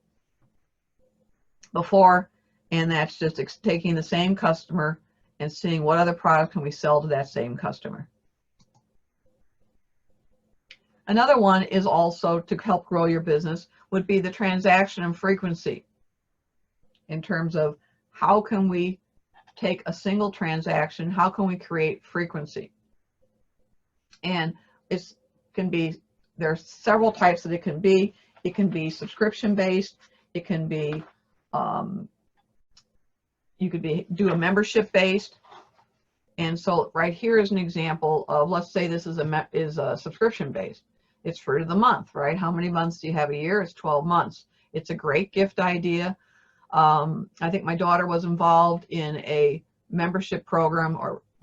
before, and that's just taking the same customer and seeing what other product can we sell to that same customer. Another one is also to help grow your business would be the transaction and frequency, in terms of how can we take a single transaction, how can we create frequency? And there are several types that it can be. It can be subscription based. It can be, you could do a membership based. And so right here is an example of, let's say this is a subscription based. It's for the month, right? How many months do you have a year? It's 12 months. It's a great gift idea. I think my daughter was involved in a membership program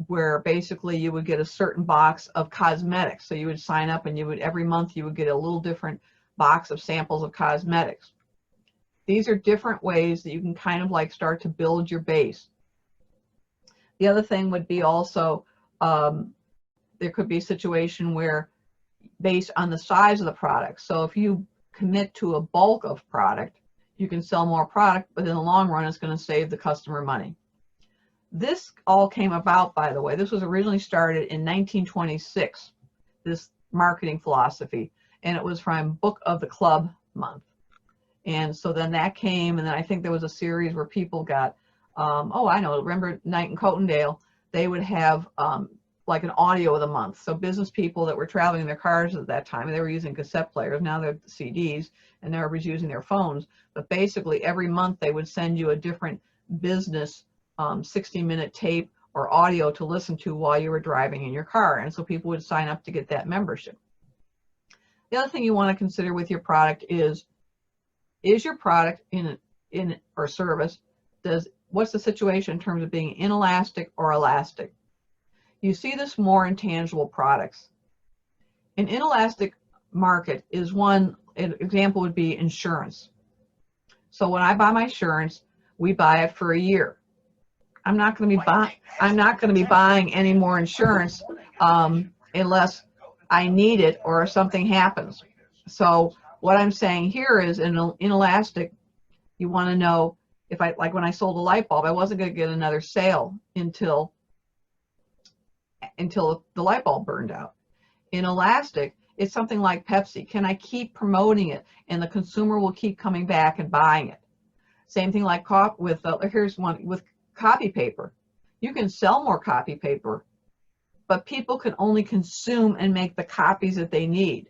where basically you would get a certain box of cosmetics. So you would sign up and every month you would get a little different box of samples of cosmetics. These are different ways that you can kind of like start to build your base. The other thing would be also, there could be a situation where based on the size of the product. So if you commit to a bulk of product, you can sell more product, but in the long run, it's going to save the customer money. This all came about, by the way, this was originally started in 1926, this marketing philosophy, and it was from Book of the Club month. And so then that came, and then I think there was a series where people got, oh, I know, remember Night in Cotondale, they would have like an audio of the month. So business people that were traveling in their cars at that time, they were using cassette players. Now they're CDs, and everybody's using their phones. But basically, every month they would send you a different business 60-minute tape or audio to listen to while you were driving in your car. And so people would sign up to get that membership. The other thing you want to consider with your product is your product in or service, what's the situation in terms of being inelastic or elastic? You see this more in tangible products. An inelastic market is an example would be insurance. So when I buy my insurance, we buy it for a year. I'm not going to be buying any more insurance unless I need it or if something happens. So what I'm saying here is in inelastic, you want to know if like when I sold a light bulb, I wasn't going to get another sale until the light bulb burned out. In elastic, it's something like Pepsi. Can I keep promoting it and the consumer will keep coming back and buying it? Same thing like here's one with copy paper. You can sell more copy paper, but people can only consume and make the copies that they need.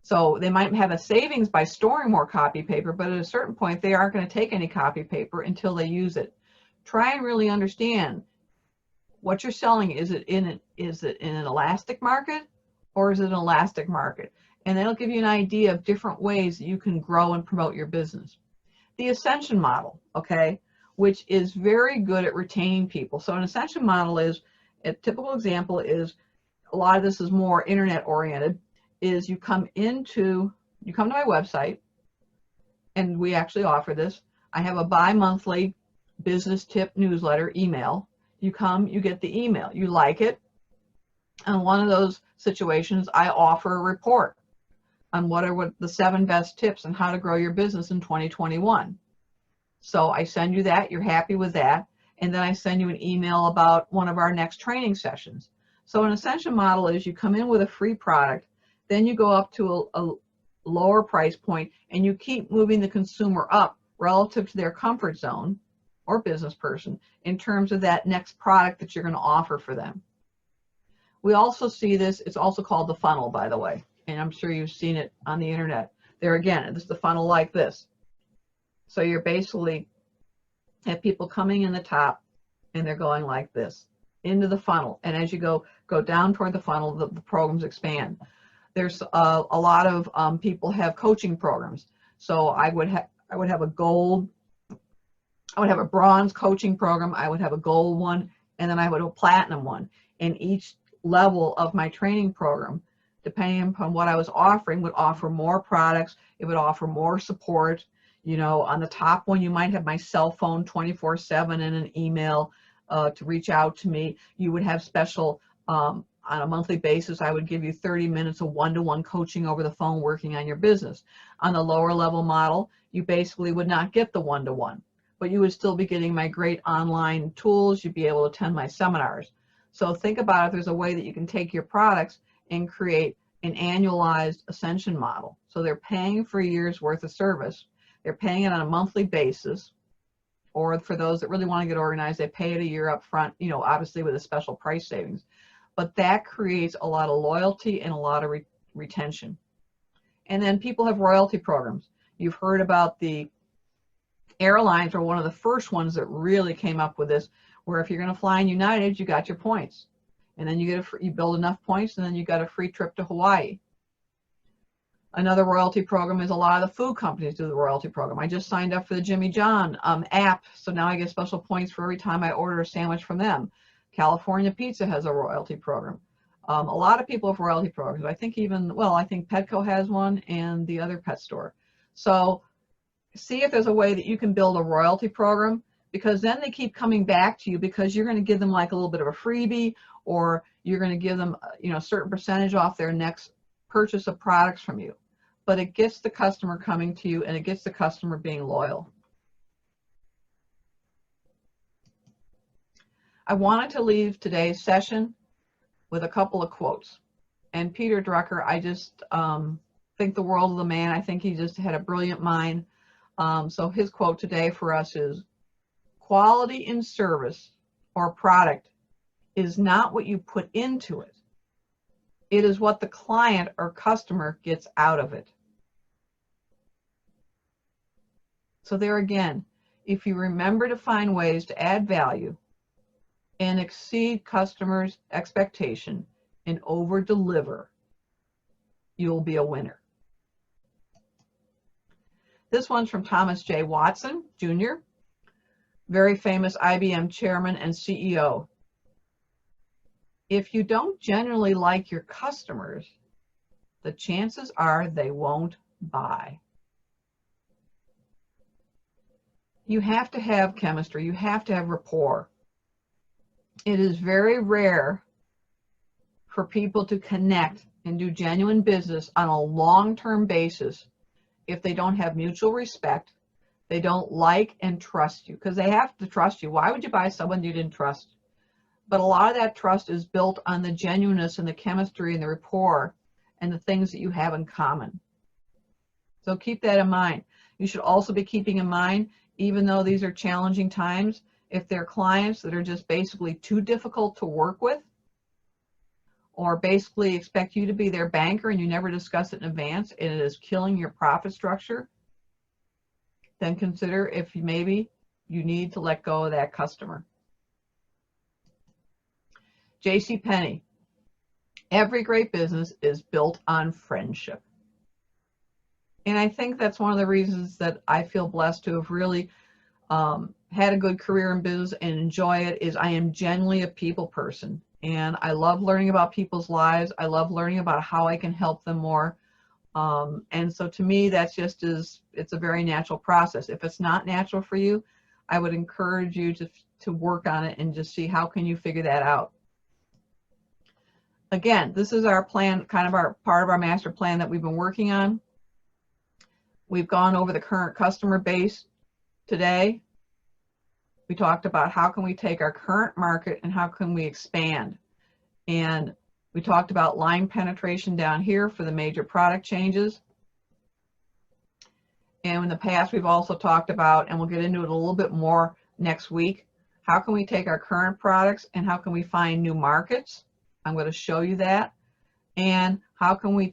So they might have a savings by storing more copy paper, but at a certain point, they aren't going to take any copy paper until they use it. Try and really understand what you're selling. Is it in an elastic market or is it an elastic market? And that'll give you an idea of different ways that you can grow and promote your business. The ascension model, okay, which is very good at retaining people. So an ascension model is, a typical example is, a lot of this is more internet oriented, is you come to my website, and we actually offer this. I have a bi-monthly business tip newsletter email. You come, you get the email, you like it. And one of those situations, I offer a report on what are the 7 best tips on how to grow your business in 2021. So I send you that, you're happy with that, and then I send you an email about one of our next training sessions. So an ascension model is you come in with a free product, then you go up to a lower price point, and you keep moving the consumer up relative to their comfort zone or business person in terms of that next product that you're going to offer for them. We also see this, it's also called the funnel, by the way, and I'm sure you've seen it on the internet. There again, this is the funnel like this. So you're basically have people coming in the top, and they're going like this into the funnel. And as you go down toward the funnel, the programs expand. There's a lot of people have coaching programs. So I would have a gold, I would have a bronze coaching program, I would have a gold one, and then I would have a platinum one. And each level of my training program, depending upon what I was offering, would offer more products, it would offer more support. You know, on the top one, you might have my cell phone 24/7 and an email to reach out to me. You would have special, on a monthly basis, I would give you 30 minutes of one-to-one coaching over the phone working on your business. On the lower level model, you basically would not get the one-to-one, but you would still be getting my great online tools. You'd be able to attend my seminars. So think about if there's a way that you can take your products and create an annualized ascension model. So they're paying for a year's worth of service. They're paying it on a monthly basis, or for those that really want to get organized, they pay it a year up front, you know, obviously with a special price savings. But that creates a lot of loyalty and a lot of retention. And then people have royalty programs. You've heard about the airlines are one of the first ones that really came up with this, where if you're going to fly in United, you got your points. And then you build enough points, and then you got a free trip to Hawaii. Another royalty program is a lot of the food companies do the royalty program. I just signed up for the Jimmy John app, so now I get special points for every time I order a sandwich from them. California Pizza has a royalty program. A lot of people have royalty programs. I think I think Petco has one, and the other pet store. So see if there's a way that you can build a royalty program, because then they keep coming back to you because you're going to give them like a little bit of a freebie, or you're going to give them, you know, a certain percentage off their next purchase of products from you. But it gets the customer coming to you, and it gets the customer being loyal. I wanted to leave today's session with a couple of quotes. And Peter Drucker, I just think the world of the man. I think he just had a brilliant mind. So his quote today for us is, quality in service or product is not what you put into it. It is what the client or customer gets out of it. So there again, if you remember to find ways to add value and exceed customers' expectation and over-deliver, you'll be a winner. This one's from Thomas J. Watson, Jr., very famous IBM chairman and CEO. If you don't genuinely like your customers, the chances are they won't buy. You have to have chemistry. You have to have rapport. It is very rare for people to connect and do genuine business on a long-term basis if they don't have mutual respect, they don't like and trust you, because they have to trust you. Why would you buy someone you didn't trust? But a lot of that trust is built on the genuineness and the chemistry and the rapport and the things that you have in common. So keep that in mind. You should also be keeping in mind, even though these are challenging times, if they're clients that are just basically too difficult to work with, or basically expect you to be their banker and you never discuss it in advance and it is killing your profit structure, then consider if maybe you need to let go of that customer. J.C. Penney, every great business is built on friendship. And I think that's one of the reasons that I feel blessed to have really had a good career in business and enjoy it, is I am genuinely a people person. And I love learning about people's lives. I love learning about how I can help them more. And so to me, that's just it's a very natural process. If it's not natural for you, I would encourage you to work on it and just see how can you figure that out. Again, this is our plan, kind of our part of our master plan that we've been working on. We've gone over the current customer base today. We talked about how can we take our current market and how can we expand. And we talked about line penetration down here for the major product changes. And in the past, we've also talked about, and we'll get into it a little bit more next week, how can we take our current products and how can we find new markets? I'm going to show you that. And how can we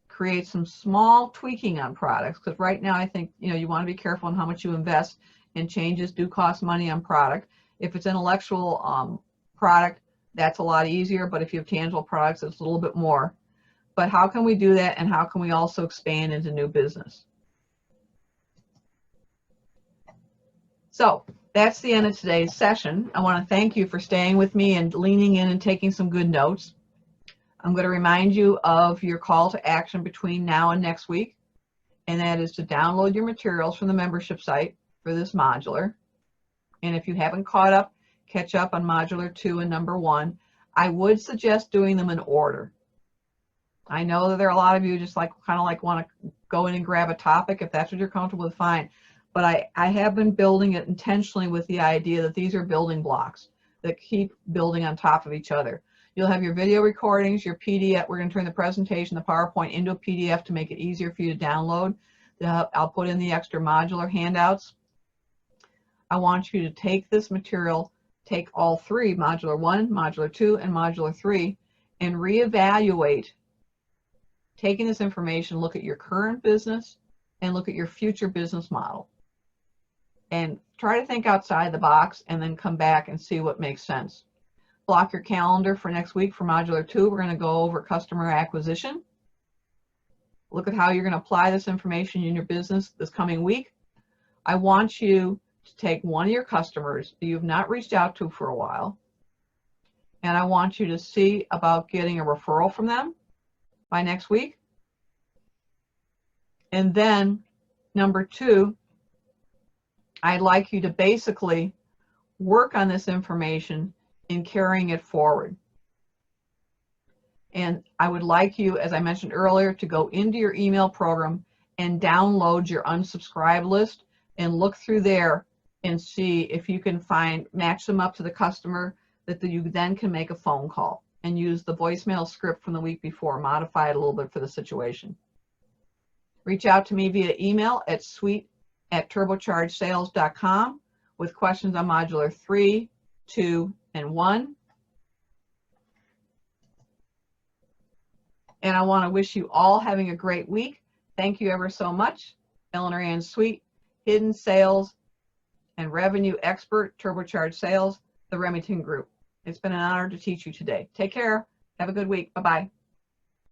create some small tweaking on products? Because right now, I think, you want to be careful on how much you invest, and changes do cost money on product. If it's intellectual product, that's a lot easier, but if you have tangible products, it's a little bit more. But how can we do that, and how can we also expand into new business? So that's the end of today's session. I want to thank you for staying with me and leaning in and taking some good notes. I'm going to remind you of your call to action between now and next week, and that is to download your materials from the membership site for this modular. And if you haven't caught up, catch up on modular 2 and number 1. I would suggest doing them in order. I know that there are a lot of you just kind of want to go in and grab a topic. If that's what you're comfortable with, fine. But I have been building it intentionally with the idea that these are building blocks that keep building on top of each other. You'll have your video recordings, your PDF. We're going to turn the presentation, the PowerPoint, into a PDF to make it easier for you to download. I'll put in the extra modular handouts. I want you to take this material, take all three, modular 1, modular 2, and modular 3, and reevaluate, taking this information, look at your current business and look at your future business model. And try to think outside the box and then come back and see what makes sense. Block your calendar for next week for modular 2. We're going to go over customer acquisition. Look at how you're going to apply this information in your business this coming week. I want you to take one of your customers that you've not reached out to for a while, and I want you to see about getting a referral from them by next week. And then number 2, I'd like you to basically work on this information in carrying it forward. And I would like you, as I mentioned earlier, to go into your email program and download your unsubscribe list and look through there and see if you can match them up to the customer that you then can make a phone call and use the voicemail script from the week before, modify it a little bit for the situation. Reach out to me via email at suite@turbochargesales.com with questions on modular 3, 2, and 1. And I want to wish you all having a great week. Thank you ever so much. Eleanor Ann Sweet, Hidden Sales and Revenue Expert, Turbocharged Sales, the Remington Group. It's been an honor to teach you today. Take care. Have a good week. Bye-bye.